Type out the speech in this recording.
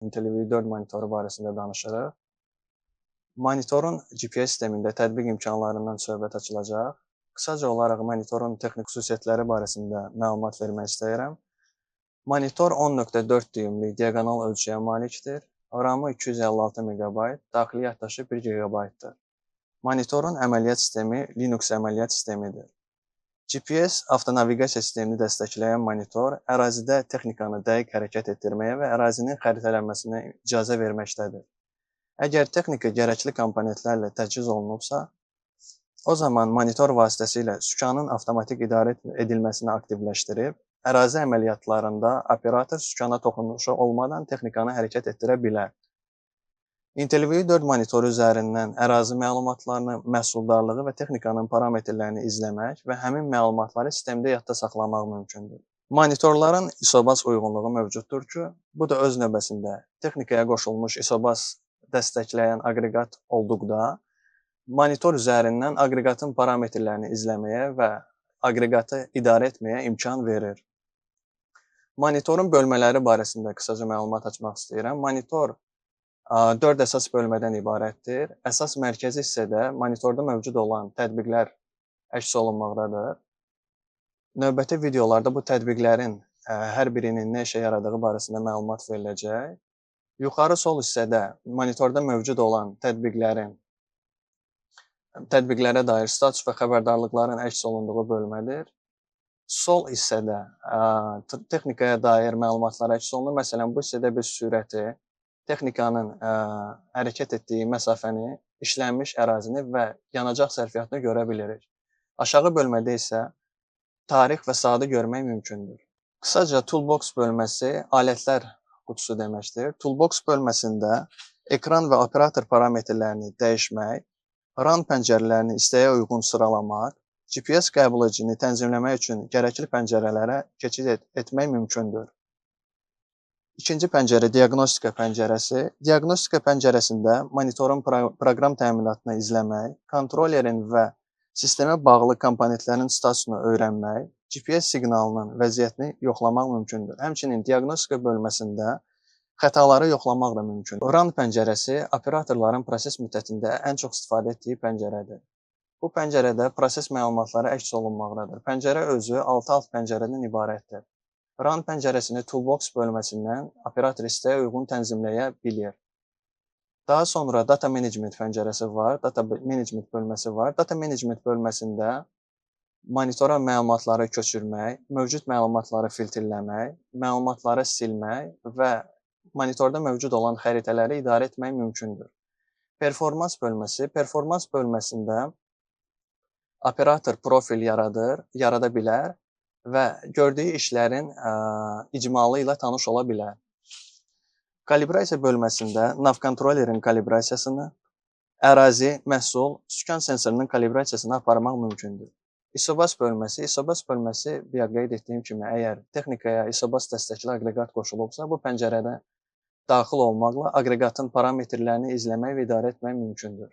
IntelliView 4 monitoru barəsində danışırıq. Monitorun GPS sistemində tətbiq imkanlarından söhbət açılacaq. Qısaca olaraq monitorun texniki xüsusiyyətləri barəsində məlumat vermək istəyirəm. Monitor 10.4 düymlük diaqonal ölçüyə malikdir. RAM-ı 256 MB, daxili yaddaşı 1 GB-dır. Monitorun əməliyyat sistemi Linux əməliyyat sistemidir. GPS avtonaviqasiya sistemini dəstəkləyən monitor ərazidə texnikanı dəqiq hərəkət etdirməyə və ərazinin xəritələnməsinə icazə verməkdədir. Əgər texnika gərəkli komponentlərlə təchiz olunubsa, o zaman monitor vasitəsilə sükanın avtomatik idarə edilməsini aktivləşdirib, ərazi əməliyyatlarında operator sükana toxunuşu olmadan texnikanı hərəkət etdirə bilər. IntelliView 4 monitoru üzərindən ərazi məlumatlarını, məhsuldarlığı və texnikanın parametrlərini izləmək və həmin məlumatları sistemdə yadda saxlamaq mümkündür. Monitorların isobas uyğunluğu mövcuddur ki, bu da öz növbəsində texnikaya qoşulmuş isobas dəstəkləyən aqreqat olduqda, monitor üzərindən aqreqatın parametrlərini izləməyə və aqreqatı idarə etməyə imkan verir. Monitorun bölmələri barəsində qısaca məlumat açmaq istəyirəm. Monitor 4 əsas bölmədən ibarətdir. Əsas mərkəzi hissədə monitorda mövcud olan tətbiqlər əks olunmaqdadır. Növbəti videolarda bu tətbiqlərin hər birinin nə işə yaradığı barəsində məlumat veriləcək. Yuxarı sol hissədə monitorda mövcud olan tətbiqlərə dair status və xəbərdarlıqların əks olunduğu bölmədir. Sol hissədə texnikaya dair məlumatlar əks olunur. Məsələn, bu hissədə biz sürəti, texnikanın hərəkət etdiyi məsafəni, işlənmiş ərazini və yanacaq sərfiyyatını görə bilirik. Aşağı bölmədə isə tarix və saatı görmək mümkündür. Qısaca Toolbox bölməsi alətlər qutusu deməkdir. Toolbox bölməsində ekran və operator parametrlərini dəyişmək, RAM pəncərələrini istəyə uyğun sıralamaq, GPS qəbul edicini tənzimləmək üçün gərəkli pəncərələrə keçid etmək mümkündür. İkinci pəncərə diaqnostika pəncərəsi. Diaqnostika pəncərəsində monitorun proqram təminatını izləmək, kontrolerin və sistemə bağlı komponentlərin statusunu öyrənmək, GPS siqnalının vəziyyətini yoxlamaq mümkündür. Həmçinin diaqnostika bölməsində xətaları yoxlamaq da mümkündür. RAM pəncərəsi operatorların proses müddətində ən çox istifadə etdiyi pəncərədir. Bu pəncərədə proses məlumatları əks olunmaqdadır. Pəncərə özü 6 alt pəncərədən ibarətdir. RAM pəncərəsini Toolbox bölməsindən operator istəyə uyğun tənzimləyə bilir. Daha sonra Data Management pəncərəsi var, Data Management bölməsi var. Data Management bölməsində monitora məlumatları köçürmək, mövcud məlumatları filtrləmək, məlumatları silmək və monitorda mövcud olan xəritələri idarə etmək mümkündür. Performans bölməsində operator profil yarada bilər və gördüyü işlərin icmalı ilə tanış ola bilər. Kalibrasiya bölməsində nav kontrolerin kalibrasiyasını, ərazi, məhsul, sükan sensorunun kalibrasiyasını aparmaq mümkündür. İsobas bölməsi bir qeyd etdiyim kimi, əgər texnikaya isobas dəstəkli aqreqat qoşulubsa, bu pəncərədə daxil olmaqla aqreqatın parametrlərini izləmək və idarə etmək mümkündür.